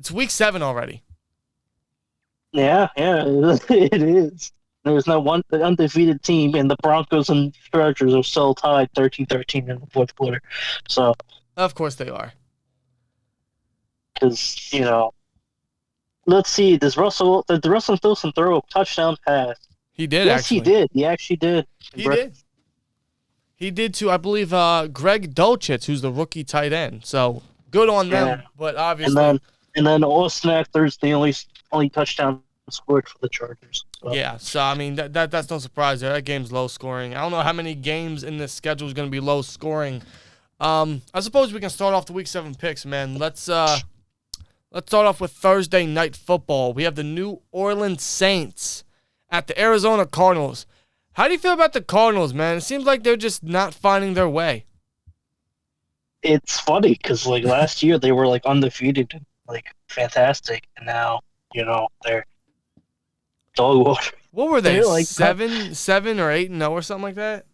It's week 7 already. Yeah, it is. There's not one undefeated team, and the Broncos and Chargers are still tied 13-13 in the fourth quarter. So, Of course they are. because, let's see, did Russell Wilson throw a touchdown pass? He did, Yes, he actually. did. He actually did. He did. He did too. I believe Greg Dulcich, who's the rookie tight end. So good on them. Yeah. But obviously, And then Austin Eckler's the only touchdown scored for the Chargers. So. yeah. So I mean that's no surprise there. That game's low scoring. I don't know how many games in this schedule is going to be low scoring. I suppose we can start off the week 7 picks, man. Let's start off with Thursday night football. We have the New Orleans Saints at the Arizona Cardinals. How do you feel about the Cardinals, man? It seems like they're just not finding their way. It's funny because last year they were undefeated, fantastic, and now they're dog water. What were they? They're 7 or 8-0 or something like that?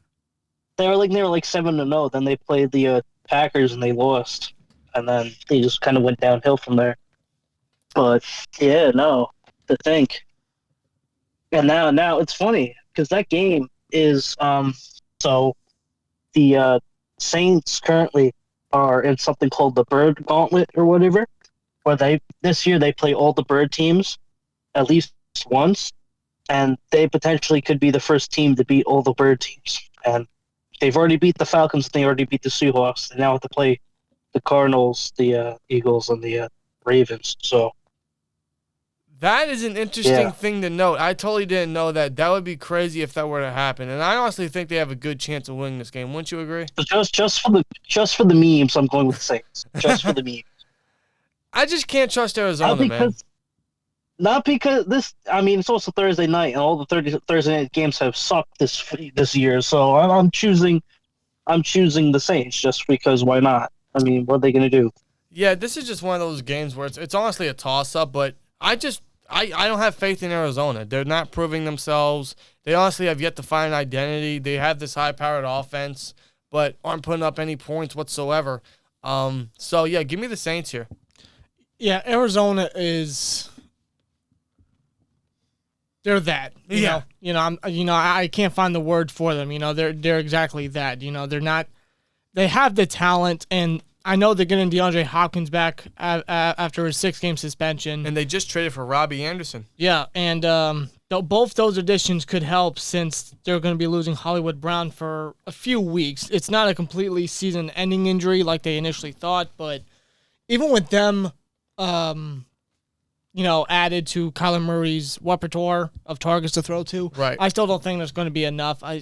They were 7-0. Then they played the Packers and they lost, and then they just kind of went downhill from there. But yeah, no, to think. And now it's funny because that game is so the Saints currently are in something called the Bird Gauntlet or whatever, where this year they play all the Bird teams at least once, and they potentially could be the first team to beat all the Bird teams. And they've already beat the Falcons, and they already beat the Seahawks. They now have to play the Cardinals, the Eagles, and the Ravens. So. That is an interesting thing to note. I totally didn't know that. That would be crazy if that were to happen. And I honestly think they have a good chance of winning this game. Wouldn't you agree? Just for the memes, I'm going with the Saints. Just for the memes. I just can't trust Arizona, man. Not because this. I mean, it's also Thursday night, and all the Thursday night games have sucked this year. So I'm choosing the Saints just because why not? I mean, what are they going to do? Yeah, this is just one of those games where it's honestly a toss-up, but I don't have faith in Arizona. They're not proving themselves. They honestly have yet to find an identity. They have this high-powered offense, but aren't putting up any points whatsoever. So, yeah, give me the Saints here. Yeah, Arizona is – they're that. You know, I can't find the word for them. They're exactly that. They're not – they have the talent, and I know they're getting DeAndre Hopkins back after his 6-game suspension. And they just traded for Robbie Anderson. Yeah, and both those additions could help since they're going to be losing Hollywood Brown for a few weeks. It's not a completely season-ending injury like they initially thought, but even with them, added to Kyler Murray's repertoire of targets to throw to, right. I still don't think there's going to be enough. I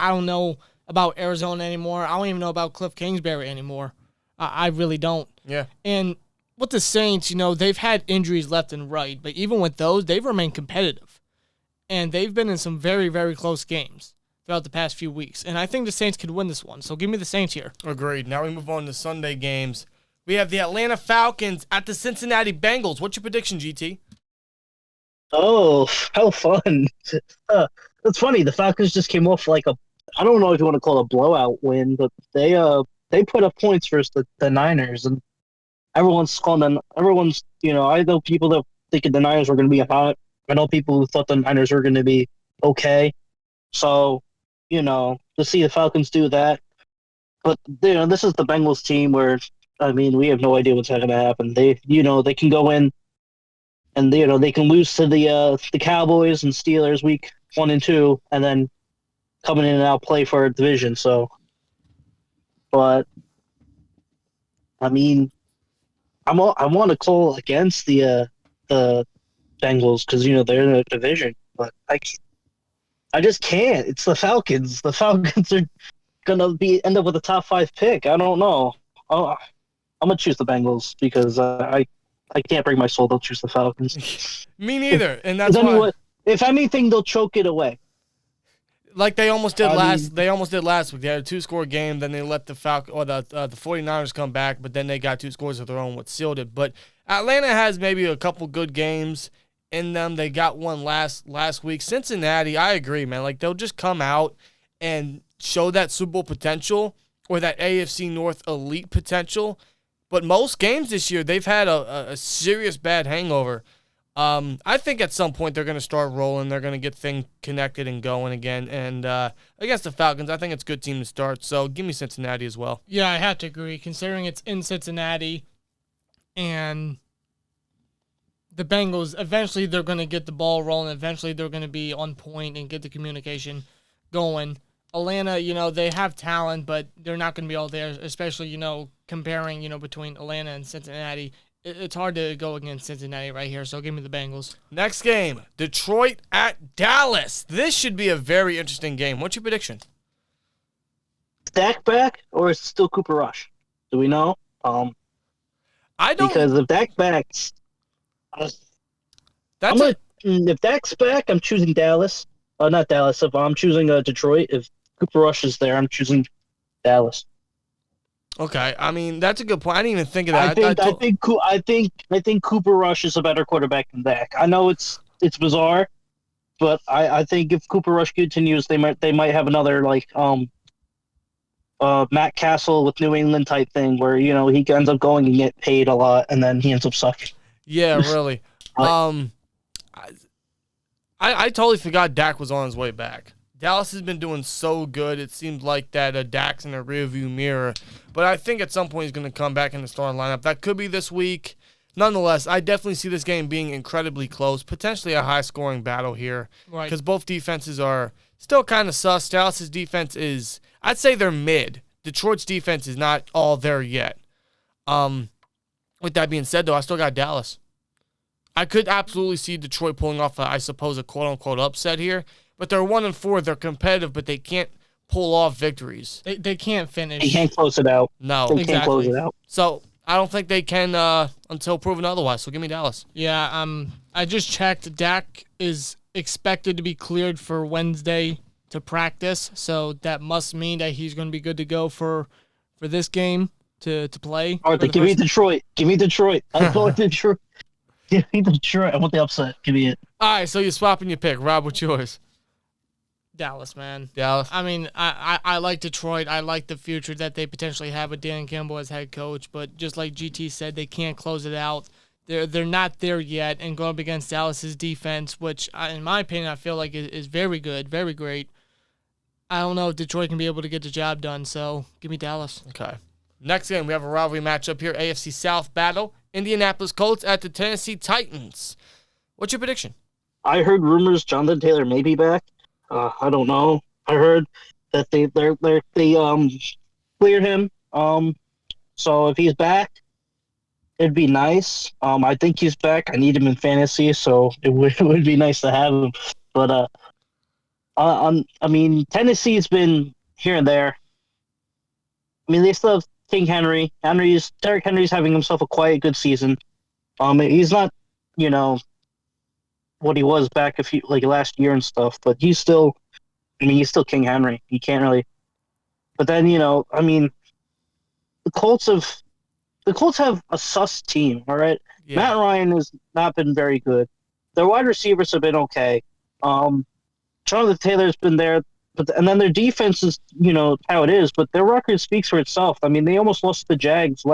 don't know about Arizona anymore. I don't even know about Cliff Kingsbury anymore. I really don't. Yeah. And with the Saints, they've had injuries left and right, but even with those, they've remained competitive. And they've been in some very, very close games throughout the past few weeks. And I think the Saints could win this one. So give me the Saints here. Agreed. Now we move on to Sunday games. We have the Atlanta Falcons at the Cincinnati Bengals. What's your prediction, GT? Oh, how fun. It's funny. The Falcons just came off I don't know if you want to call it a blowout win, but they put up points versus the Niners, and everyone's calling them. Everyone's, I know people that think the Niners were going to be hot. I know people who thought the Niners were going to be okay. So, to see the Falcons do that, but this is the Bengals team where, I mean, we have no idea what's going to happen. They can go in, and they can lose to the Cowboys and Steelers week 1 and 2, and then coming in and out play for a division. So. But I mean, I want to call against the Bengals because they're in a division, but I just can't. It's the Falcons. The Falcons are gonna end up with a top 5 pick. I don't know. I'm gonna choose the Bengals because I can't bring my soul to choose the Falcons. Me neither, and that's why. If anything, they'll choke it away. Like they almost did last week. They had a 2-score game, then they let the 49ers come back, but then they got 2 scores of their own, what sealed it. But Atlanta has maybe a couple good games in them. They got one last week. Cincinnati, I agree, man. Like they'll just come out and show that Super Bowl potential or that AFC North elite potential, But most games this year, they've had a serious bad hangover. I think at some point they're going to start rolling. They're going to get things connected and going again. And against the Falcons, I think it's a good team to start. So give me Cincinnati as well. Yeah, I have to agree. Considering it's in Cincinnati and the Bengals, eventually they're going to get the ball rolling. Eventually they're going to be on point and get the communication going. Atlanta, they have talent, but they're not going to be all there, especially, comparing, between Atlanta and Cincinnati. It's hard to go against Cincinnati right here, so give me the Bengals. Next game, Detroit at Dallas. This should be a very interesting game. What's your prediction? Dak back, or is it still Cooper Rush? Do we know? I don't. Because if Dak backs, if Dak's back, I'm choosing Dallas. Not Dallas. If I'm choosing Detroit, if Cooper Rush is there, I'm choosing Dallas. Okay, I mean that's a good point. I didn't even think of that. I think Cooper Rush is a better quarterback than Dak. I know it's bizarre, but I think if Cooper Rush continues, they might have another Matt Castle with New England type thing where he ends up going and get paid a lot and then he ends up sucking. Yeah, really. I totally forgot Dak was on his way back. Dallas has been doing so good. It seems like that Dak's in a rearview mirror. But I think at some point he's going to come back in the starting lineup. That could be this week. Nonetheless, I definitely see this game being incredibly close, potentially a high-scoring battle here. Right. Because both defenses are still kind of sus. Dallas's defense is, I'd say they're mid. Detroit's defense is not all there yet. With that being said, though, I still got Dallas. I could absolutely see Detroit pulling off, a quote-unquote upset here. But they're 1-4. They're competitive, but they can't pull off victories. They can't finish. They can't close it out. No. They can't close it out. So I don't think they can until proven otherwise. So give me Dallas. Yeah, I just checked. Dak is expected to be cleared for Wednesday to practice. So that must mean that he's going to be good to go for this game to play. All right, give me Detroit. Give me Detroit. I'm going Detroit. Give me Detroit. I want the upset. Give me it. All right, so you're swapping your pick. Rob, what's yours? Dallas, man. Dallas. I mean, I like Detroit. I like the future that they potentially have with Dan Campbell as head coach. But just like GT said, they can't close it out. They're not there yet. And going up against Dallas's defense, which in my opinion I feel like is very good, very great. I don't know if Detroit can be able to get the job done. So give me Dallas. Okay. Next game, we have a rivalry matchup here. AFC South battle. Indianapolis Colts at the Tennessee Titans. What's your prediction? I heard rumors Jonathan Taylor may be back. I don't know. I heard that they cleared him. So if he's back, it'd be nice. I think he's back. I need him in fantasy, so it would be nice to have him. But I mean, Tennessee's been here and there. I mean, they still have King Henry. Derrick Henry's having himself a quiet, good season. He's not, what he was back last year and stuff, but he's still King Henry. You can't really. But then the Colts have a sus team. All right, yeah. Matt Ryan has not been very good. Their wide receivers have been okay. Jonathan Taylor's been there, and then their defense is how it is. But their record speaks for itself. I mean, they almost lost the Jags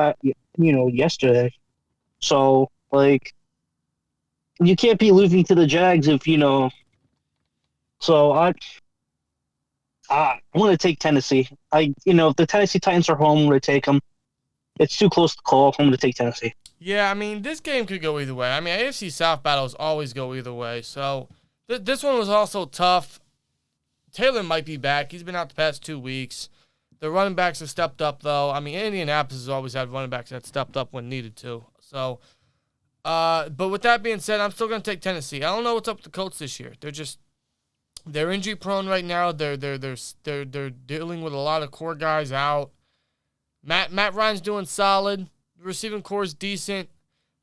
yesterday. So you can't be losing to the Jags if So I'm going to take Tennessee. If the Tennessee Titans are home, I'm going to take them. It's too close to call. I'm going to take Tennessee. Yeah, I mean, this game could go either way. I mean, AFC South battles always go either way. So this one was also tough. Taylor might be back. He's been out the past 2 weeks. The running backs have stepped up, though. I mean, Indianapolis has always had running backs that stepped up when needed to. So, but with that being said, I'm still going to take Tennessee. I don't know what's up with the Colts this year. They're injury prone right now. They're dealing with a lot of core guys out. Matt Ryan's doing solid. The receiving core is decent.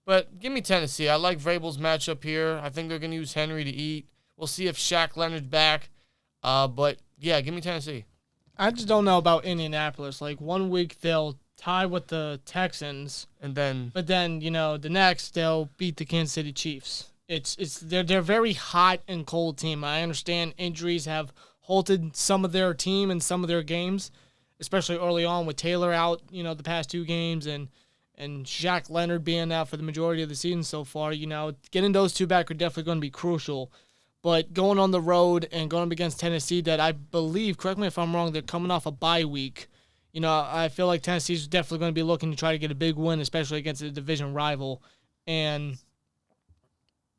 But give me Tennessee. I like Vrabel's matchup here. I think they're going to use Henry to eat. We'll see if Shaq Leonard's back. But, yeah, give me Tennessee. I just don't know about Indianapolis. 1 week they'll tie with the Texans. But then, the next they'll beat the Kansas City Chiefs. They're a very hot and cold team. I understand injuries have halted some of their team and some of their games, especially early on with Taylor out, the past 2 games and and Shaq Leonard being out for the majority of the season so far, getting those two back are definitely going to be crucial. But going on the road and going up against Tennessee, that I believe, correct me if I'm wrong, they're coming off a bye week. I feel like Tennessee's definitely going to be looking to try to get a big win, especially against a division rival. And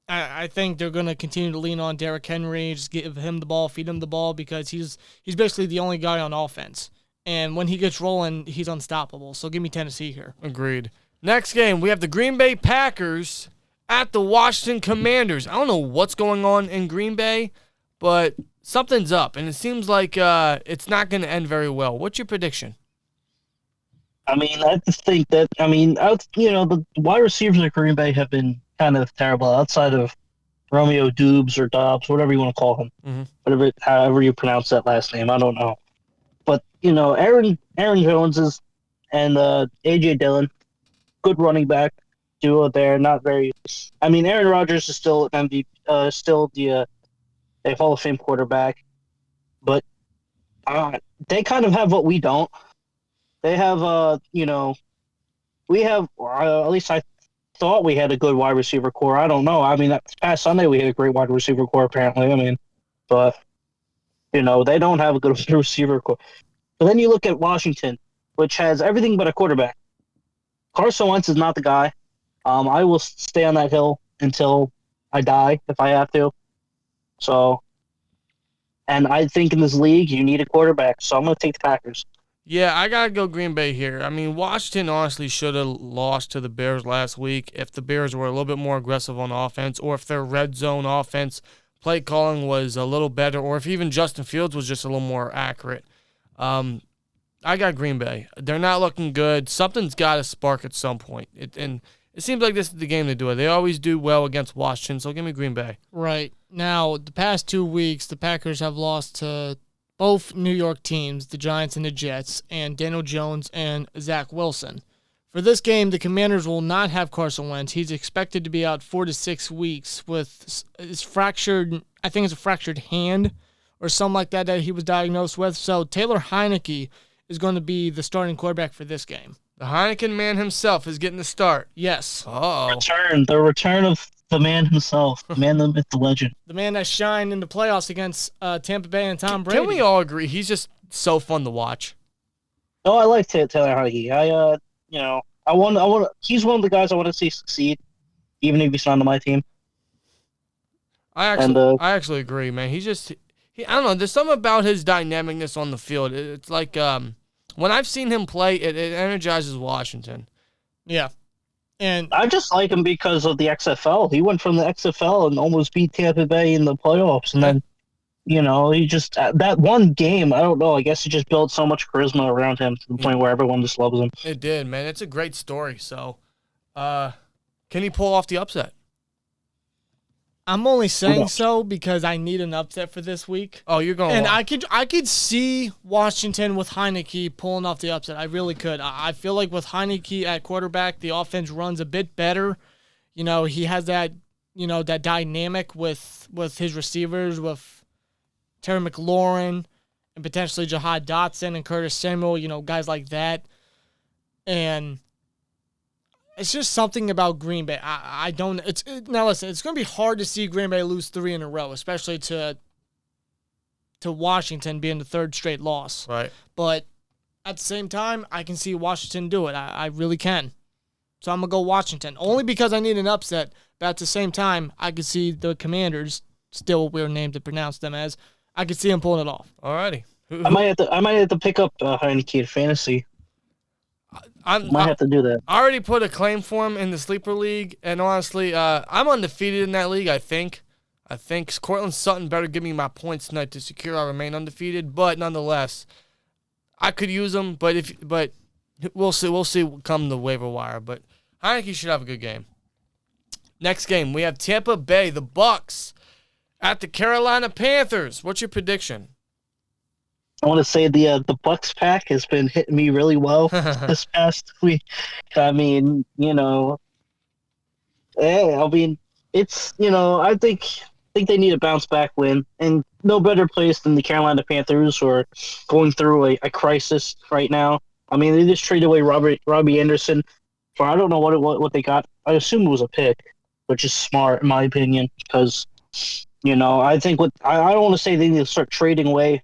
I think they're going to continue to lean on Derrick Henry, just give him the ball, feed him the ball, because he's basically the only guy on offense. And when he gets rolling, he's unstoppable. So give me Tennessee here. Agreed. Next game, we have the Green Bay Packers at the Washington Commanders. I don't know what's going on in Green Bay, but something's up, and it seems like it's not going to end very well. What's your prediction? I just think that, the wide receivers at Green Bay have been kind of terrible outside of Romeo Dubes or Dobbs, whatever you want to call him. However you pronounce that last name, I don't know. But, Aaron Jones is and A.J. Dillon, good running back duo there. Not very. Aaron Rodgers is still MVP, still the Hall of Fame quarterback, but they kind of have what we don't. They have, we have, at least I thought we had a good wide receiver core. I don't know. That past Sunday we had a great wide receiver core apparently. But they don't have a good receiver core. But then you look at Washington, which has everything but a quarterback. Carson Wentz is not the guy. I will stay on that hill until I die if I have to. So, and I think in this league you need a quarterback, so I'm going to take the Packers. Yeah, I got to go Green Bay here. Washington honestly should have lost to the Bears last week if the Bears were a little bit more aggressive on offense, or if their red zone offense play calling was a little better, or if even Justin Fields was just a little more accurate. I got Green Bay. They're not looking good. Something's got to spark at some point. And it seems like this is the game to do it. They always do well against Washington, so give me Green Bay. Right. Now, the past 2 weeks, the Packers have lost to both New York teams, the Giants and the Jets, and Daniel Jones and Zach Wilson. For this game, the Commanders will not have Carson Wentz. He's expected to be out 4 to 6 weeks with his fractured, I think it's a fractured hand or something like that he was diagnosed with. So Taylor Heineke is going to be the starting quarterback for this game. The Heineken man himself is getting the start. Yes. Oh. The return of the man himself, the man, the myth, the legend. The man that shined in the playoffs against Tampa Bay and Tom Brady. Can we all agree he's just so fun to watch? Oh, I like Taylor Heineke. He's one of the guys I want to see succeed, even if he's not on my team. I actually agree, man. I don't know. There's something about his dynamicness on the field. It's like when I've seen him play, it energizes Washington. Yeah. And I just like him because of the XFL. He went from the XFL and almost beat Tampa Bay in the playoffs. And then, he just, that one game, I don't know, I guess he just built so much charisma around him to the point where everyone just loves him. It did, man. It's a great story. So, can he pull off the upset? I'm only saying so because I need an upset for this week. Oh, you're going. And I could see Washington with Heineke pulling off the upset. I really could. I feel like with Heineke at quarterback, the offense runs a bit better. He has that that dynamic with his receivers, with Terry McLaurin and potentially Jahad Dotson and Curtis Samuel. Guys like that. And it's just something about Green Bay. I don't. Now listen. It's going to be hard to see Green Bay lose 3 in a row, especially to Washington being the 3rd straight loss. Right. But at the same time, I can see Washington do it. I really can. So I'm gonna go Washington only because I need an upset. But at the same time, I could see the Commanders, still a weird name to pronounce them as. I could see them pulling it off. Alrighty. I might have to pick up Heineke in fantasy. I might have to do that. I already put a claim for him in the Sleeper League, and honestly, I'm undefeated in that league, I think. Cortland Sutton better give me my points tonight to secure I remain undefeated, but nonetheless, I could use him, but we'll see come the waiver wire, but Heineke should have a good game. Next game, we have Tampa Bay, the Bucks, at the Carolina Panthers. What's your prediction? I want to say the Bucks pack has been hitting me really well this past week. It's I think they need a bounce back win, and no better place than the Carolina Panthers, who are going through a crisis right now. They just traded away Robbie Anderson, for I don't know what they got. I assume it was a pick, which is smart in my opinion because I think I don't want to say they need to start trading away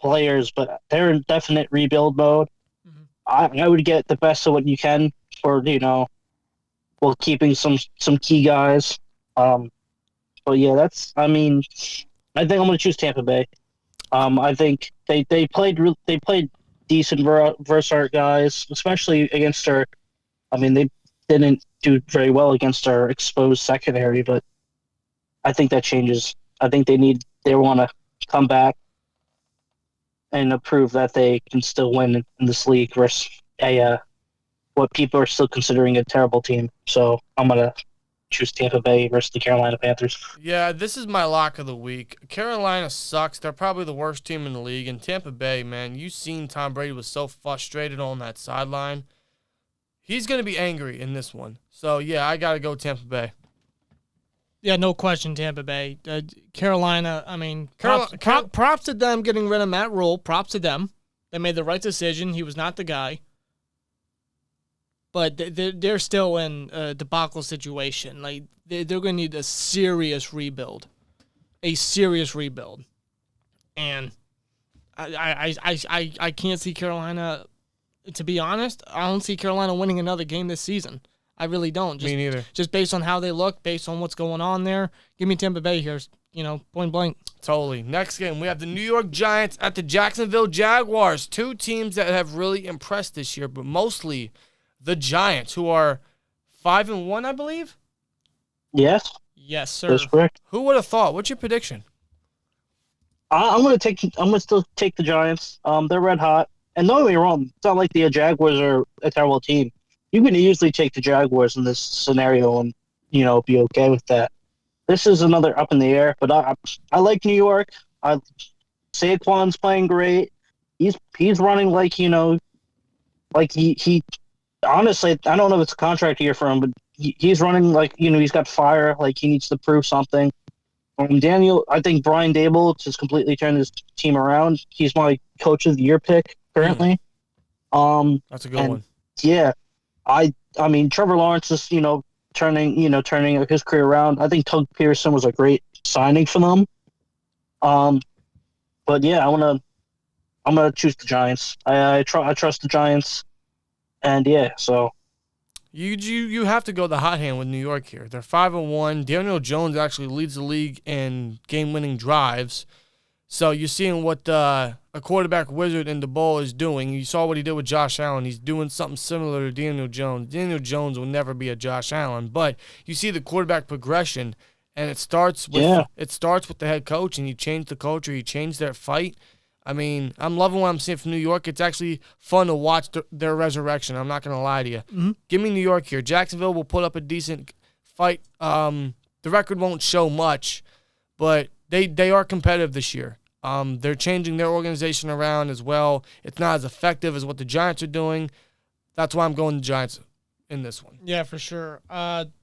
players, but they're in definite rebuild mode. Mhm. I would get the best of what you can for while keeping some key guys. But yeah, I think I'm going to choose Tampa Bay. I think they played decent versus our guys, especially against our. I mean, they didn't do very well against our exposed secondary, but I think that changes. I think they want to come back and prove that they can still win in this league versus what people are still considering a terrible team. So I'm gonna choose Tampa Bay versus the Carolina Panthers. Yeah, this is my lock of the week. Carolina sucks. They're probably the worst team in the league. And Tampa Bay, man, you seen Tom Brady was so frustrated on that sideline. He's going to be angry in this one. So, yeah, I got to go Tampa Bay. Yeah, no question, Tampa Bay. Carolina, I mean, props to them getting rid of Matt Rule. Props to them. They made the right decision. He was not the guy. But they're still in a debacle situation. Like they're going to need a serious rebuild. And I can't see Carolina, to be honest, I don't see Carolina winning another game this season. I really don't. Me neither. Just based on how they look, based on what's going on there. Give me Tampa Bay here, point blank. Totally. Next game, we have the New York Giants at the Jacksonville Jaguars. Two teams that have really impressed this year, but mostly the Giants, who are 5-1, I believe. Yes. Yes, sir. That's correct. Who would have thought? What's your prediction? I'm gonna still take the Giants. They're red hot, and don't get me wrong. It's not like the Jaguars are a terrible team. You can easily take the Jaguars in this scenario and be okay with that. This is another up in the air, but I like New York. Saquon's playing great. He's running like he honestly, I don't know if it's a contract year for him, but he's running like he's got fire. Like he needs to prove something. I think Brian Dable just completely turned his team around. He's my coach of the year pick currently. That's a good one. Yeah, I mean Trevor Lawrence is turning his career around. I think Doug Pearson was a great signing for them. But yeah, I'm gonna choose the Giants. I trust the Giants. And yeah, so you have to go the hot hand with New York here. They're 5-1. Daniel Jones actually leads the league in game-winning drives. So you're seeing what a quarterback wizard in the bowl is doing. You saw what he did with Josh Allen. He's doing something similar to Daniel Jones. Daniel Jones will never be a Josh Allen, but you see the quarterback progression, and it starts with the head coach, and he changed the culture. He changed their fight. I mean, I'm loving what I'm seeing from New York. It's actually fun to watch their resurrection. I'm not going to lie to you. Mm-hmm. Give me New York here. Jacksonville will put up a decent fight. The record won't show much, but they are competitive this year. They're changing their organization around as well. It's not as effective as what the Giants are doing. That's why I'm going the Giants in this one. Yeah, for sure.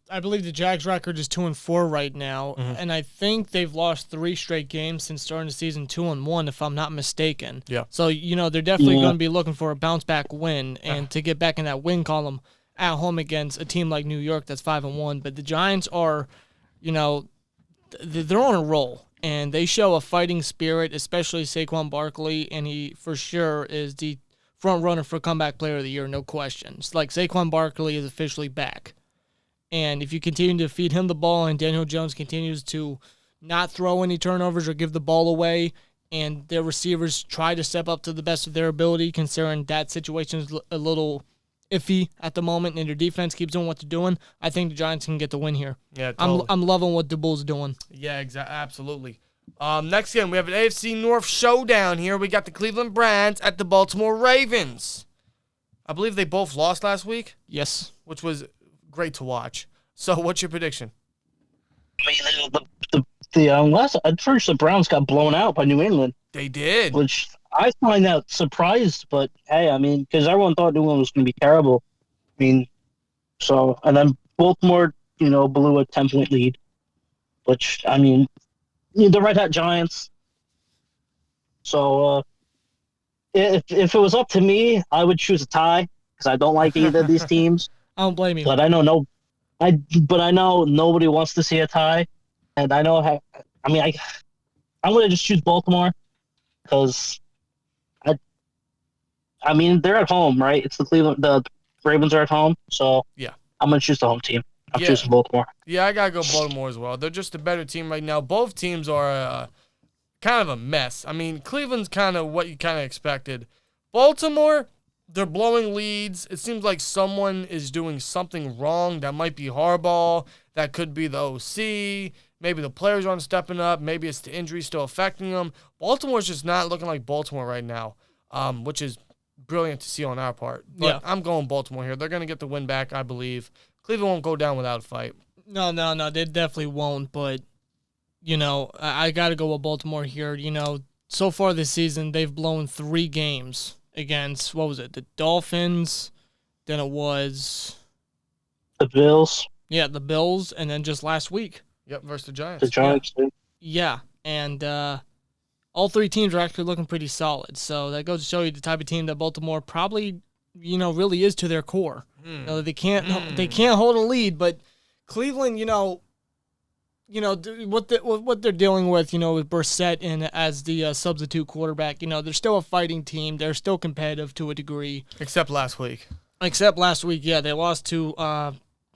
I believe the Jags record is 2-4 right now, and I think they've lost 3 straight games since starting the season 2-1, if I'm not mistaken. Yeah. So they're definitely going to be looking for a bounce back win and to get back in that win column at home against a team like New York that's 5-1. But the Giants are, they're on a roll, and they show a fighting spirit, especially Saquon Barkley, and he for sure is the front runner for comeback player of the year, no question. It's like Saquon Barkley is officially back. And if you continue to feed him the ball and Daniel Jones continues to not throw any turnovers or give the ball away, and their receivers try to step up to the best of their ability, considering that situation is a little iffy at the moment, and their defense keeps doing what they're doing, I think the Giants can get the win here. Yeah, totally. I'm loving what the Bulls doing. Yeah, absolutely. Next game, we have an AFC North showdown here. We got the Cleveland Browns at the Baltimore Ravens. I believe they both lost last week. Yes. Which was great to watch. So, what's your prediction? I mean, at first the Browns got blown out by New England. They did. Which I find that surprised, but hey, I mean, because everyone thought New England was going to be terrible. I mean, and then Baltimore, blew a 10-point lead, which, I mean, the Red Hat Giants. So, if it was up to me, I would choose a tie because I don't like either of these teams. I don't blame you. But I know nobody wants to see a tie, and I know how. I mean, I'm gonna just choose Baltimore because I mean they're at home, right? It's the Ravens are at home, so Yeah. I'm gonna choose the home team. I'm Yeah. choosing Baltimore. Yeah, I gotta go Baltimore as well. They're just a better team right now. Both teams are kind of a mess. I mean, Cleveland's kind of what you kind of expected. Baltimore, they're blowing leads. It seems like someone is doing something wrong. That might be Harbaugh. That could be the OC. Maybe the players aren't stepping up. Maybe it's the injury still affecting them. Baltimore's just not looking like Baltimore right now, which is brilliant to see on our part. But Yeah. I'm going Baltimore here. They're going to get the win back, I believe. Cleveland won't go down without a fight. No, they definitely won't. But I got to go with Baltimore here. So far this season they've blown 3 games against the Dolphins. Then it was The Bills, the Bills, and then just last week. Yep, versus the Giants. the Giants. Yeah, and all 3 teams are actually looking pretty solid. So that goes to show you the type of team that Baltimore probably, really is to their core. They can't hold a lead, but Cleveland, what they're dealing with, with Brissett in as the substitute quarterback. They're still a fighting team. They're still competitive to a degree. Except last week. Yeah, they lost to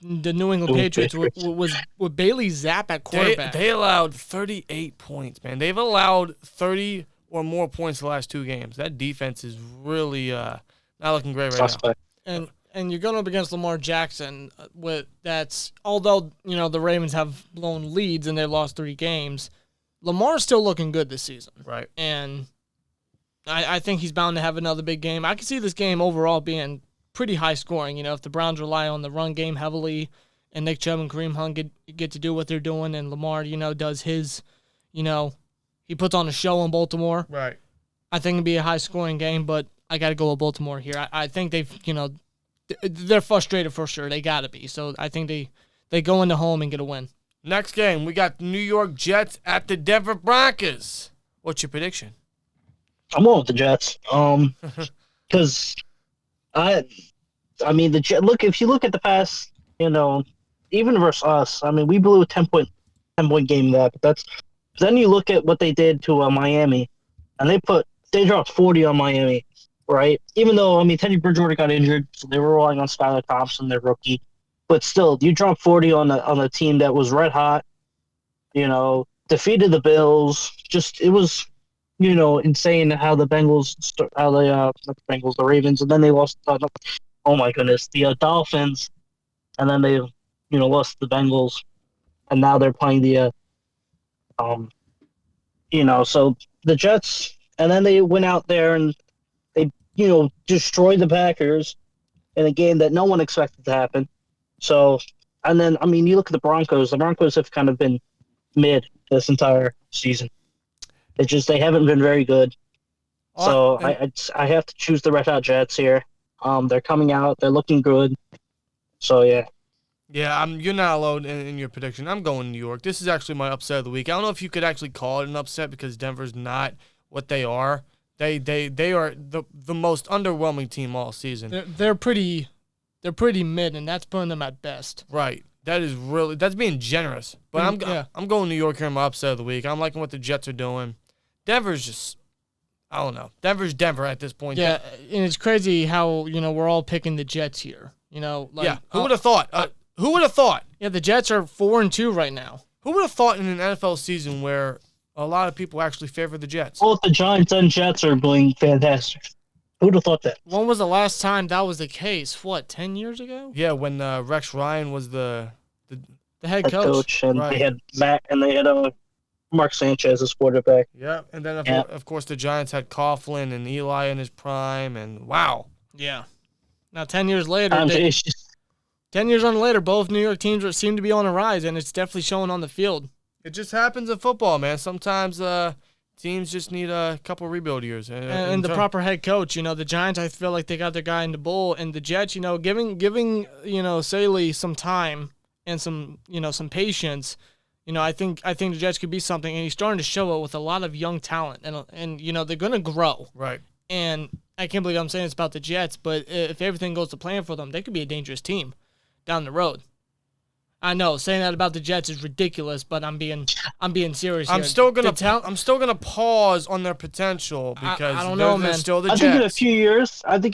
the New England Patriots with Bailey Zapp at quarterback. They allowed 38 points, man. They've allowed 30 or more points the last 2 games. That defense is really not looking great right now. And you're going up against Lamar Jackson although the Ravens have blown leads and they lost 3 games, Lamar's still looking good this season. Right. And I think he's bound to have another big game. I can see this game overall being pretty high scoring. If the Browns rely on the run game heavily and Nick Chubb and Kareem Hunt get to do what they're doing and Lamar, does his, he puts on a show in Baltimore. Right. I think it'll be a high scoring game, but I got to go with Baltimore here. I think they've, they're frustrated for sure. They got to be. So I think they go into home and get a win. Next game, we got the New York Jets at the Denver Broncos. What's your prediction? I'm going with the Jets. Because I mean the Jet. Look, if you look at the past, even versus us. I mean, we blew a 10-point game that. But then you look at what they did to Miami, and they dropped 40 on Miami. Right, even though Teddy Bridgewater got injured, so they were relying on Skylar Thompson, their rookie. But still, you dropped 40 on a team that was red hot. Defeated the Bills. Just it was, insane how the the Ravens, and then they lost. Oh my goodness, the Dolphins, and then they, lost the Bengals, and now they're playing the, so the Jets, and then they went out there and. Destroy the Packers in a game that no one expected to happen. So, and then, you look at the Broncos. The Broncos have kind of been mid this entire season. They haven't been very good. So, I have to choose the Red Hot Jets here. They're coming out. They're looking good. So, yeah. Yeah, you're not alone in your prediction. I'm going New York. This is actually my upset of the week. I don't know if you could actually call it an upset because Denver's not what they are. They are the most underwhelming team all season. They're pretty mid, and that's putting them at best. Right. That's being generous. But I'm going New York here in my upset of the week. I'm liking what the Jets are doing. Denver's just, I don't know. Denver's Denver at this point. Yeah, and it's crazy how we're all picking the Jets here. Who would have thought? Who would have thought? Yeah, the Jets are 4-2 right now. Who would have thought in an NFL season where a lot of people actually favor the Jets? Both the Giants and Jets are doing fantastic. Who would have thought that? When was the last time that was the case? 10 years ago? Yeah, when Rex Ryan was the head coach. And right. They had Matt, and they had Mark Sanchez as quarterback. Yeah, and then of course the Giants had Coughlin and Eli in his prime, and wow. Yeah. Now 10 years later, 10 years on later, both New York teams seem to be on a rise, and it's definitely showing on the field. It just happens in football, man. Sometimes teams just need a couple rebuild years. And the proper head coach. The Giants, I feel like they got their guy in the bowl, and the Jets, giving Saleh some time and some patience. I think the Jets could be something, and he's starting to show it with a lot of young talent, and they're going to grow. Right. And I can't believe I'm saying this about the Jets, but if everything goes to plan for them, they could be a dangerous team. down the road. I know saying that about the Jets is ridiculous, but I'm being serious here. I'm still gonna pause on their potential because I don't know, man. Still the I Jets. think in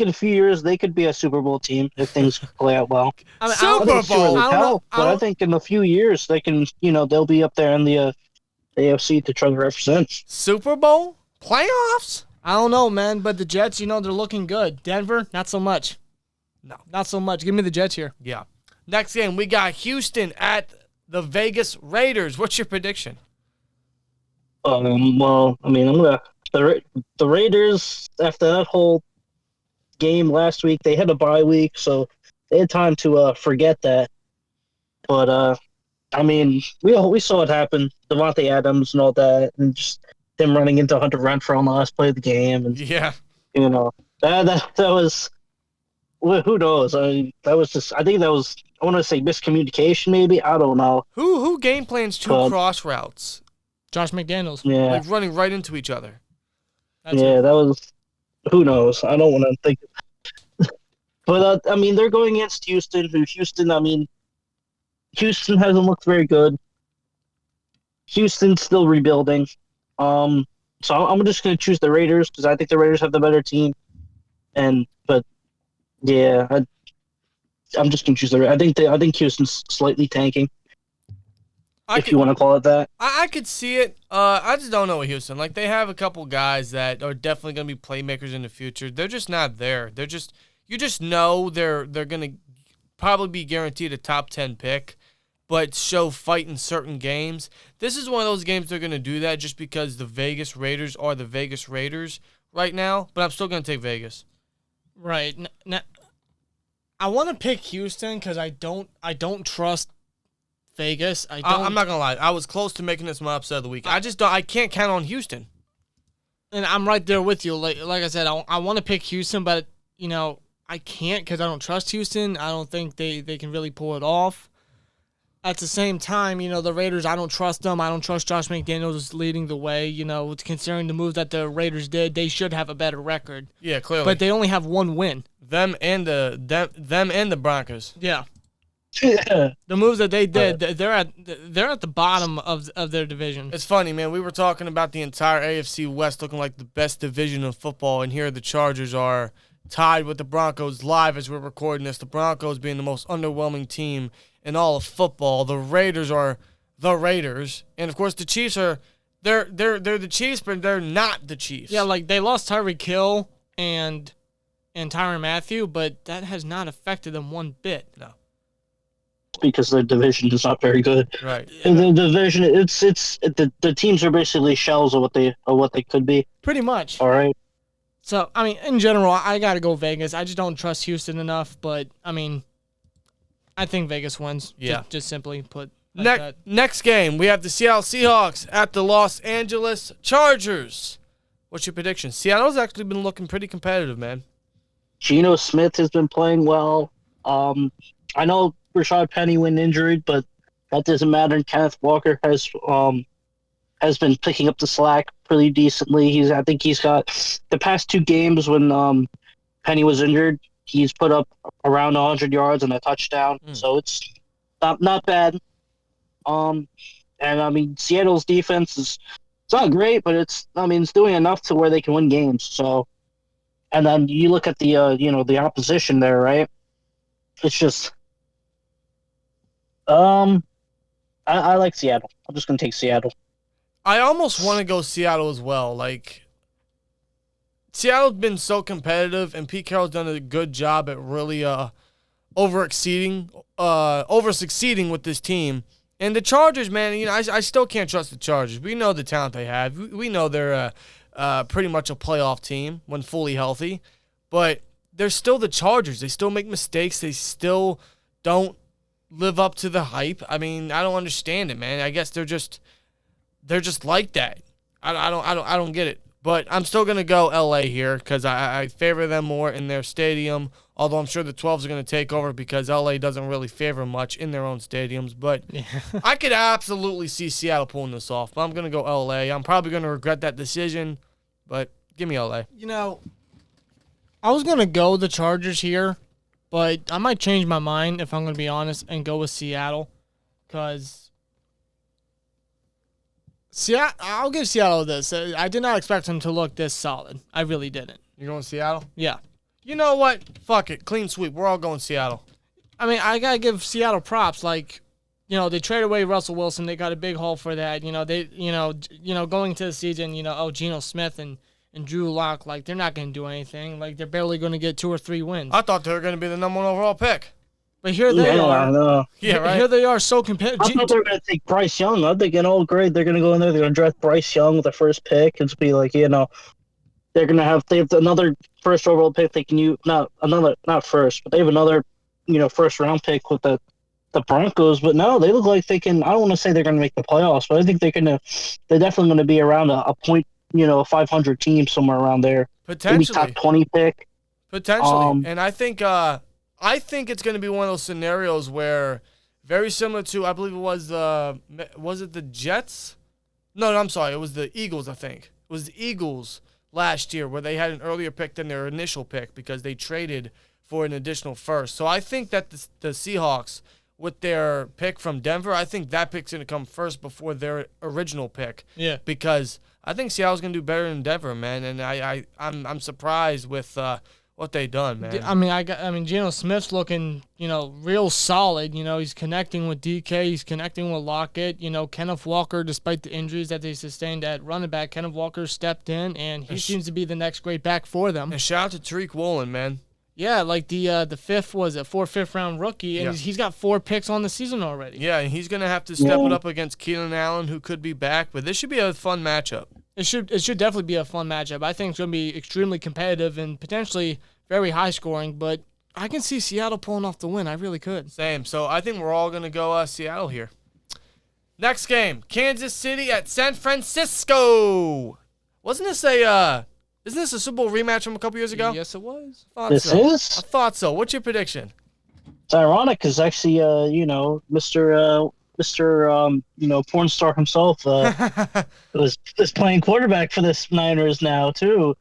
a few years they could be a Super Bowl team if things play out well. I mean, Super Bowl. I think in a few years they can, they'll be up there in the AFC to try to represent. Super Bowl playoffs. I don't know, man, but the Jets, they're looking good. Denver, not so much. No, not so much. Give me the Jets here. Yeah. Next game, we got Houston at the Vegas Raiders. What's your prediction? Well, I mean, the Raiders, after that whole game last week, they had a bye week, so they had time to forget that. But I mean, we saw it happen. Devontae Adams and all that, and just them running into Hunter Renfrow on the last play of the game, and Yeah. that was. Well, who knows? I think that was. I want to say miscommunication, maybe. I don't know. Who game plans two cross routes? Josh McDaniels. Yeah. Like running right into each other. That was. Who knows? I don't want to think. But I mean, they're going against Houston. Houston hasn't looked very good. Houston's still rebuilding. So I'm just going to choose the Raiders because I think the Raiders have the better team. But yeah, I'm just going to choose the Raiders. I think Houston's slightly tanking. If you want to call it that. I could see it. I just don't know with Houston. Like, they have a couple guys that are definitely going to be playmakers in the future. They're just not there. You just know they're going to probably be guaranteed a top 10 pick, but show fight in certain games. This is one of those games they're going to do that just because the Vegas Raiders are the Vegas Raiders right now, but I'm still going to take Vegas. Right. Now, I want to pick Houston because I don't trust Vegas. I'm not gonna lie. I was close to making this my upset of the week. I can't count on Houston. And I'm right there with you. Like I said, I want to pick Houston, but I can't because I don't trust Houston. I don't think they can really pull it off. At the same time, the Raiders, I don't trust them. I don't trust Josh McDaniels leading the way. Considering the move that the Raiders did, they should have a better record. Yeah, clearly. But they only have one win. Them and the Broncos. Yeah. The moves that they did, they're at the bottom of their division. It's funny, man. We were talking about the entire AFC West looking like the best division of football, and here the Chargers are tied with the Broncos live as we're recording this. The Broncos being the most underwhelming team in all of football. The Raiders are the Raiders, and of course the Chiefs are they're the Chiefs, but they're not the Chiefs. Yeah, like they lost Tyreek Hill and Tyrann Mathieu, but that has not affected them one bit. No. Because their division is not very good. Right. And the division, the teams are basically shells of what they could be. Pretty much. All right. So I mean, in general, I gotta go Vegas. I just don't trust Houston enough, but I mean, I think Vegas wins. Yeah. Just simply put. Next game, we have the Seattle Seahawks at the Los Angeles Chargers. What's your prediction? Seattle's actually been looking pretty competitive, man. Geno Smith has been playing well. I know Rashad Penny went injured, but that doesn't matter. Kenneth Walker has been picking up the slack pretty decently. I think he's got the past two games when Penny was injured, he's put up around 100 yards and a touchdown. So it's not bad. And I mean, Seattle's defense it's not great, but it's doing enough to where they can win games. So, and then you look at the the opposition there, right? It's just I like Seattle. I'm just gonna take Seattle. I almost want to go Seattle as well. Like, Seattle's been so competitive, and Pete Carroll's done a good job at really over-succeeding with this team. And the Chargers, man, I still can't trust the Chargers. We know the talent they have. We know they're pretty much a playoff team when fully healthy. But they're still the Chargers. They still make mistakes. They still don't live up to the hype. I mean, I don't understand it, man. I guess they're just like that. I don't get it. But I'm still gonna go LA here because I favor them more in their stadium. Although I'm sure the 12s are gonna take over because LA doesn't really favor much in their own stadiums. But I could absolutely see Seattle pulling this off. But I'm gonna go LA. I'm probably gonna regret that decision, but give me LA. I was gonna go the Chargers here, But I might change my mind, if I'm going to be honest, and go with Seattle. Because I'll give Seattle this. I did not expect them to look this solid. I really didn't. You're going Seattle? Yeah. You know what? Fuck it. Clean sweep. We're all going Seattle. I mean, I got to give Seattle props. Like, they traded away Russell Wilson. They got a big haul for that. Going into the season, Geno Smith and Drew Lock, like, they're not going to do anything. Like, they're barely going to get 2 or 3 wins. I thought they were going to be the number 1 overall pick. But here they are. I know. Yeah, right. Here they are, so competitive. I thought they were going to take Bryce Young. I'm thinking, oh, great, they're going to go in there. They're going to draft Bryce Young with the first pick and just be like, they're going to have another first overall pick. They can use not first, but they have another, first round pick with the Broncos. But no, they look like they can. I don't want to say they're going to make the playoffs, but I think they're definitely going to be around a point, a 500 team somewhere around there. Potentially. Maybe top 20 pick. Potentially. And I think it's going to be one of those scenarios where very similar to, I believe it was it the Jets? No, I'm sorry. It was the Eagles, I think. It was the Eagles last year where they had an earlier pick than their initial pick because they traded for an additional first. So I think that the Seahawks, with their pick from Denver, I think that pick's going to come first before their original pick. Yeah. Because I think Seattle's going to do better than Denver, man. And I'm surprised with what they done, man. I mean, Geno Smith's looking, real solid. He's connecting with DK. He's connecting with Lockett. Kenneth Walker, despite the injuries that they sustained at running back, Kenneth Walker stepped in, and he seems to be the next great back for them. And shout out to Tariq Woolen, man. Yeah, like the fifth was a 4th round rookie, and he's got 4 picks on the season already. Yeah, and he's gonna have to step it up against Keenan Allen, who could be back. But this should be a fun matchup. It should definitely be a fun matchup. I think it's gonna be extremely competitive and potentially very high scoring. But I can see Seattle pulling off the win. I really could. Same. So I think we're all gonna go Seattle here. Next game, Kansas City at San Francisco. Wasn't this Isn't this a Super Bowl rematch from a couple years ago? Yes, it was. This is? I thought so. What's your prediction? It's ironic because actually, Mr. porn star himself was playing quarterback for this Niners now too,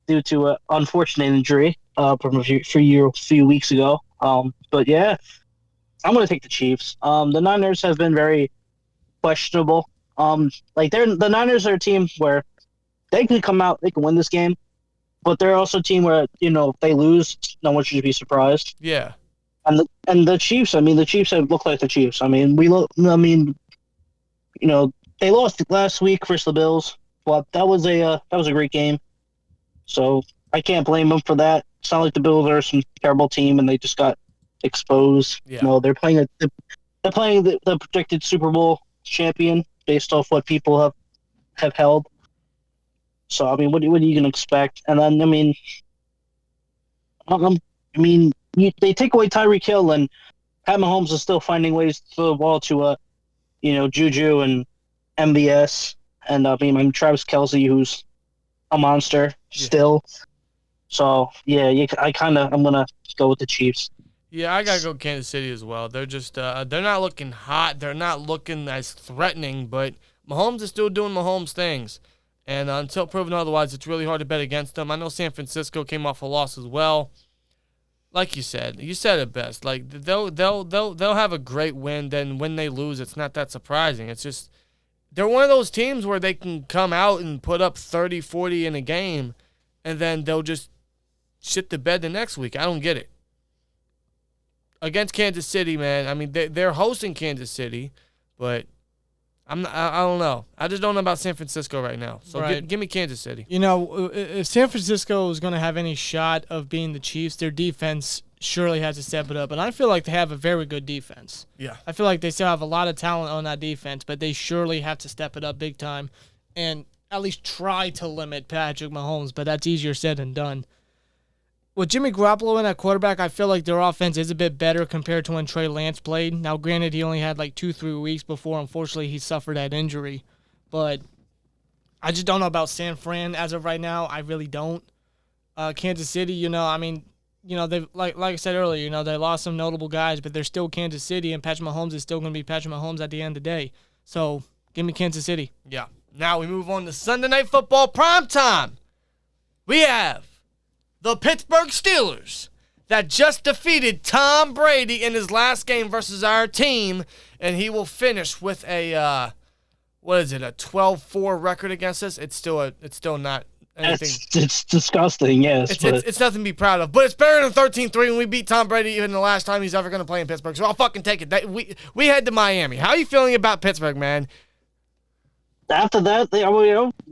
due to an unfortunate injury from a few weeks ago. But yeah, I'm gonna take the Chiefs. The Niners have been very questionable. The Niners are a team where they can come out, they can win this game, but they're also a team where, if they lose, no one should be surprised. Yeah. And the Chiefs, the Chiefs have looked like the Chiefs. They lost last week versus the Bills, but that was a great game. So I can't blame them for that. It's not like the Bills are some terrible team and they just got exposed. Yeah. They're playing the predicted Super Bowl champion based off what people have held. So what are you gonna expect? And then they take away Tyreek Hill, and Pat Mahomes is still finding ways to throw the ball to Juju and MVS, and Travis Kelce, who's a monster still. So I'm gonna go with the Chiefs. Yeah, I gotta go Kansas City as well. They're just they're not looking hot. They're not looking as threatening, but Mahomes is still doing Mahomes things. And until proven otherwise, it's really hard to bet against them. I know San Francisco came off a loss as well. Like you said it best. Like they'll have a great win. Then when they lose, it's not that surprising. It's just they're one of those teams where they can come out and put up 30, 40 in a game, and then they'll just shit the bed the next week. I don't get it. Against Kansas City, man. They're hosting Kansas City, but I don't know. I just don't know about San Francisco right now. So right. give me Kansas City. If San Francisco is going to have any shot of being the Chiefs, their defense surely has to step it up. And I feel like they have a very good defense. Yeah. I feel like they still have a lot of talent on that defense, but they surely have to step it up big time and at least try to limit Patrick Mahomes, but that's easier said than done. With Jimmy Garoppolo in at quarterback, I feel like their offense is a bit better compared to when Trey Lance played. Now, granted, he only had 2-3 weeks before, unfortunately, he suffered that injury. But I just don't know about San Fran as of right now. I really don't. Kansas City, they've like I said earlier, they lost some notable guys, but they're still Kansas City, and Patrick Mahomes is still going to be Patrick Mahomes at the end of the day. So, give me Kansas City. Yeah. Now we move on to Sunday Night Football primetime. We have the Pittsburgh Steelers. that just defeated Tom Brady in his last game versus our team, and he will finish with a what is it, a 12-4 record against us? It's still not anything. It's disgusting, yes. It's nothing to be proud of, but it's better than 13-3 when we beat Tom Brady even the last time he's ever going to play in Pittsburgh. So I'll fucking take it. We head to Miami. How are you feeling about Pittsburgh, man? After that,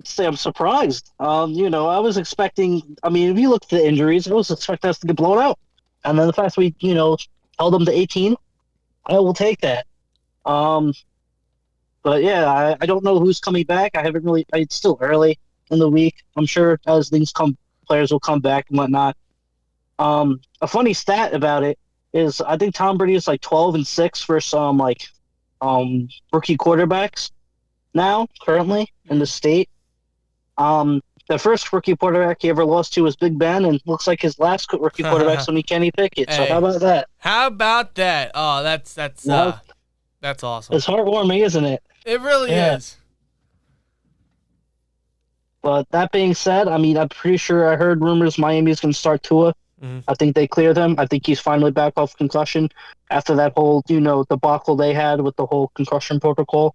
say I'm surprised. I was expecting. I mean, if you look at the injuries, I was expecting us to get blown out, and then the fact we, held them to 18, I will take that. But yeah, I don't know who's coming back. I haven't really. It's still early in the week. I'm sure as things come, players will come back and whatnot. A funny stat about it is I think Tom Brady is like 12-6 for some rookie quarterbacks now currently in the state. The first rookie quarterback he ever lost to was Big Ben, and looks like his last rookie quarterback's going to be Kenny Pickett. So Hey, how about that? How about that? Oh, that's awesome. It's heartwarming, isn't it? It really is. But that being said, I mean, I'm pretty sure I heard rumors Miami's going to start Tua. Mm-hmm. I think they cleared him. I think he's finally back off concussion after that whole, debacle they had with the whole concussion protocol.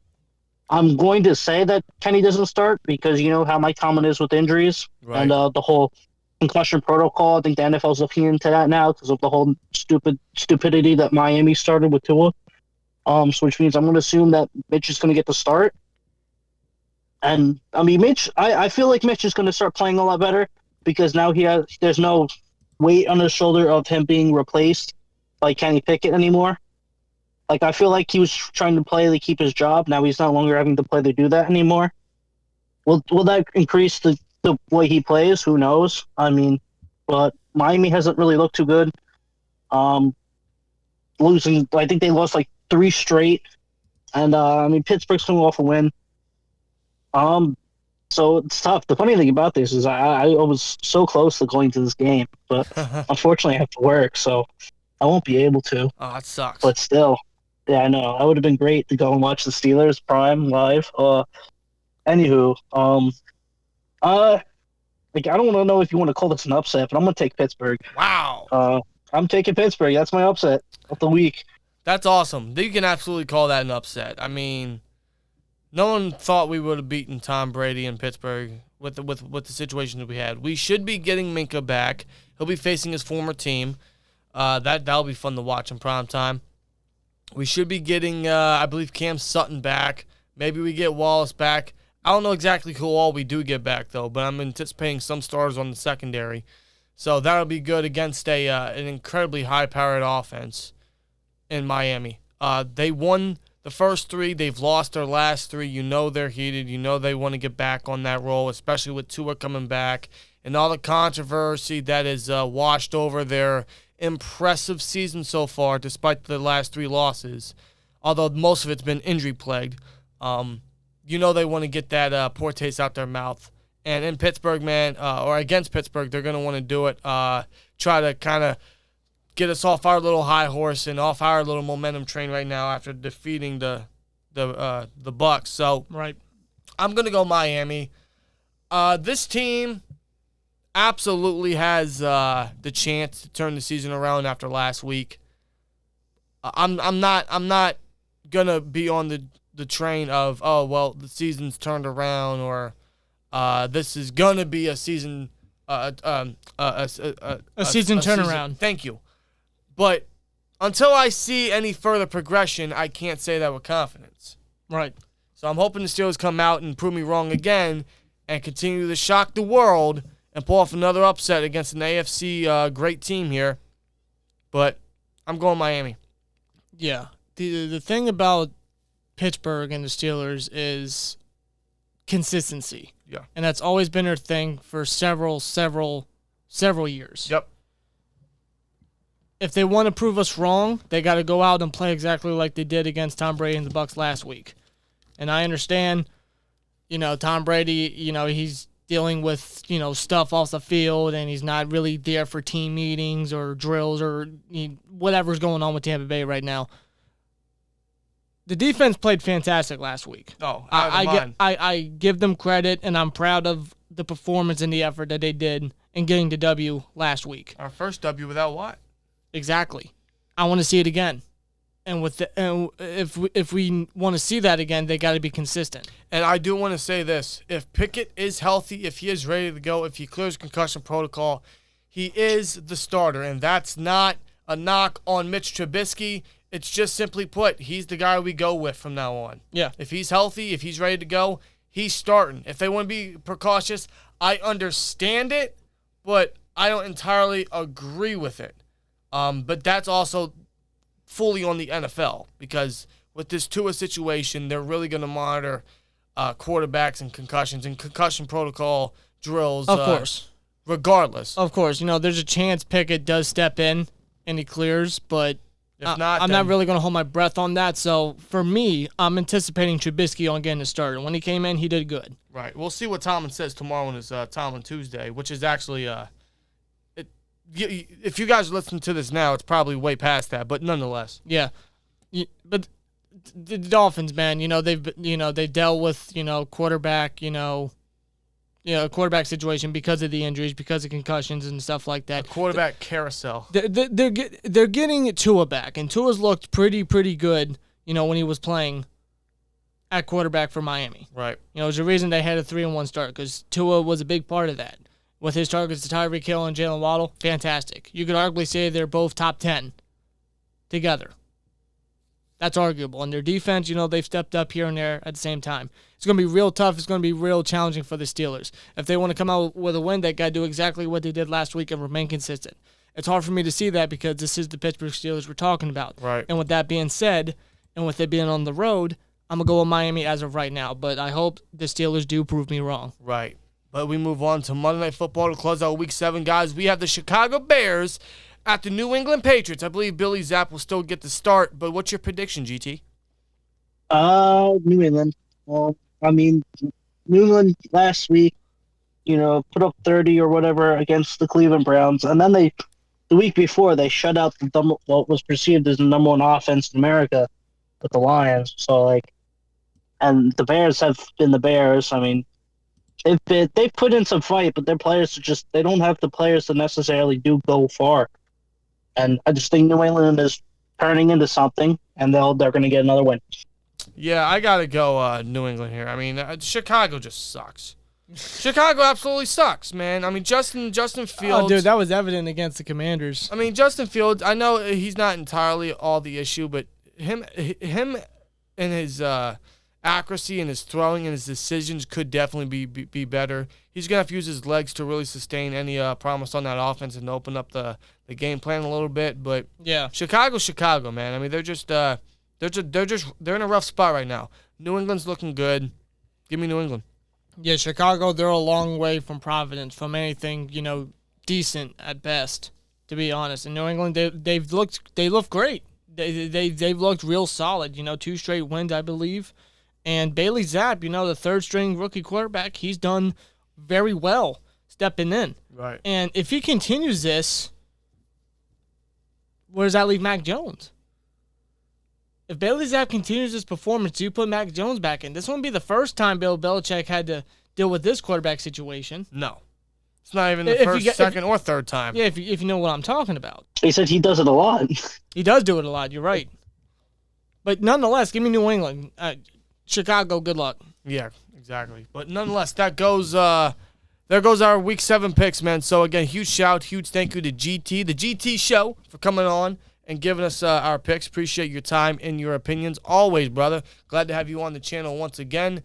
I'm going to say that Kenny doesn't start because you know how Mike Tomlin is with injuries. Right. And the whole concussion protocol. I think the NFL's looking into that now because of the whole stupidity that Miami started with Tua. So which means I'm going to assume that Mitch is going to get the start. And I mean, Mitch, I feel like Mitch is going to start playing a lot better because now there's no weight on his shoulder of him being replaced by Kenny Pickett anymore. Like, I feel like he was trying to play to keep his job. Now he's no longer having to play to do that anymore. Will that increase the way he plays? Who knows? I mean, but Miami hasn't really looked too good. Losing, I think they lost like 3 straight. And, Pittsburgh's coming off a win. So it's tough. The funny thing about this is I was so close to going to this game, but unfortunately I have to work, so I won't be able to. Oh, it sucks. But still, yeah, I know. That would have been great to go and watch the Steelers Prime live. Anywho, I don't know if you want to call this an upset, but I'm gonna take Pittsburgh. Wow. I'm taking Pittsburgh. That's my upset of the week. That's awesome. You can absolutely call that an upset. I mean, no one thought we would have beaten Tom Brady in Pittsburgh with the situation that we had. We should be getting Minka back. He'll be facing his former team. That'll be fun to watch in prime time. We should be getting, I believe, Cam Sutton back. Maybe we get Wallace back. I don't know exactly who all we do get back, though, but I'm anticipating some stars on the secondary. So that'll be good against an incredibly high-powered offense in Miami. They won the first 3. They've lost their last 3. You know they're heated. You know they want to get back on that roll, especially with Tua coming back and all the controversy that is washed over their impressive season so far, despite the last 3 losses, although most of it's been injury-plagued. You know they want to get that poor taste out their mouth. And in Pittsburgh, man, or against Pittsburgh, they're going to want to do it, try to kind of get us off our little high horse and off our little momentum train right now after defeating the Bucs. So Right. I'm going to go Miami. This team absolutely has the chance to turn the season around after last week. I'm not gonna be on the train of, oh well, the season's turned around, or this is gonna be a season a season turnaround. Thank you. But until I see any further progression, I can't say that with confidence. Right. So I'm hoping the Steelers come out and prove me wrong again and continue to shock the world and pull off another upset against an AFC great team here. But I'm going Miami. Yeah. The thing about Pittsburgh and the Steelers is consistency. Yeah. And that's always been their thing for several years. Yep. If they want to prove us wrong, they got to go out and play exactly like they did against Tom Brady and the Bucs last week. And I understand, Tom Brady, he's dealing with, stuff off the field, and he's not really there for team meetings or drills or whatever's going on with Tampa Bay right now. The defense played fantastic last week. Oh, I give them credit, and I'm proud of the performance and the effort that they did in getting the W last week. Our first W without Watt. Exactly. I want to see it again. And if we want to see that again, they got to be consistent. And I do want to say this. If Pickett is healthy, if he is ready to go, if he clears concussion protocol, he is the starter. And that's not a knock on Mitch Trubisky. It's just simply put, he's the guy we go with from now on. Yeah. If he's healthy, if he's ready to go, he's starting. If they want to be precautious, I understand it, but I don't entirely agree with it. But that's also fully on the NFL, because with this Tua situation, they're really going to monitor quarterbacks and concussion protocol drills. Of course. Regardless. Of course. There's a chance Pickett does step in and he clears, but if not, I'm not really going to hold my breath on that. So for me, I'm anticipating Trubisky on getting a start. And when he came in, he did good. Right. We'll see what Tomlin says tomorrow on his Tomlin Tuesday, which is actually if you guys listen to this now, it's probably way past that, but nonetheless. Yeah. But the Dolphins, man, they've dealt with, quarterback, quarterback situation because of the injuries, because of concussions and stuff like that. A quarterback carousel. They're getting Tua back, and Tua's looked pretty good, when he was playing at quarterback for Miami. Right. There's a reason they had a 3-1 start, because Tua was a big part of that. With his targets to Tyreek Hill and Jalen Waddle, fantastic. You could arguably say they're both top 10 together. That's arguable. And their defense, they've stepped up here and there at the same time. It's going to be real tough. It's going to be real challenging for the Steelers. If they want to come out with a win, they got to do exactly what they did last week and remain consistent. It's hard for me to see that because this is the Pittsburgh Steelers we're talking about. Right. And with that being said, and with it being on the road, I'm going to go with Miami as of right now. But I hope the Steelers do prove me wrong. Right. But we move on to Monday Night Football to close out Week 7, guys. We have the Chicago Bears at the New England Patriots. I believe Billy Zapp will still get the start, but what's your prediction, GT? New England. Well, New England last week, put up 30 or whatever against the Cleveland Browns, and then the week before they shut out what was perceived as the number one offense in America with the Lions. So and the Bears have been the Bears. They've put in some fight, but their players they don't have the players to necessarily go far. And I just think New England is turning into something, and they're going to get another win. Yeah, I got to go New England here. Chicago just sucks. Chicago absolutely sucks, man. Justin Fields. Oh, dude, that was evident against the Commanders. Justin Fields, I know he's not entirely all the issue, but him and his accuracy and his throwing and his decisions could definitely be better. He's going to have to use his legs to really sustain any promise on that offense and open up the game plan a little bit. But yeah, Chicago, man. They're just they're in a rough spot right now. New England's looking good. Give me New England. Yeah, Chicago, they're a long way from Providence, from anything, decent at best, to be honest. And New England, they look great. They've looked real solid, 2 straight wins, I believe. And Bailey Zapp, the third-string rookie quarterback, he's done very well stepping in. Right. And if he continues this, where does that leave Mac Jones? If Bailey Zapp continues this performance, do you put Mac Jones back in? This wouldn't be the first time Bill Belichick had to deal with this quarterback situation. No. It's not even the second, or third time. Yeah, if you know what I'm talking about. He said he does it a lot. He does do it a lot. You're right. But nonetheless, give me New England. Chicago, good luck. Yeah, exactly. But nonetheless, there goes our Week 7 picks, man. So, again, huge thank you to GT, the GT Show, for coming on and giving us our picks. Appreciate your time and your opinions. Always, brother. Glad to have you on the channel once again.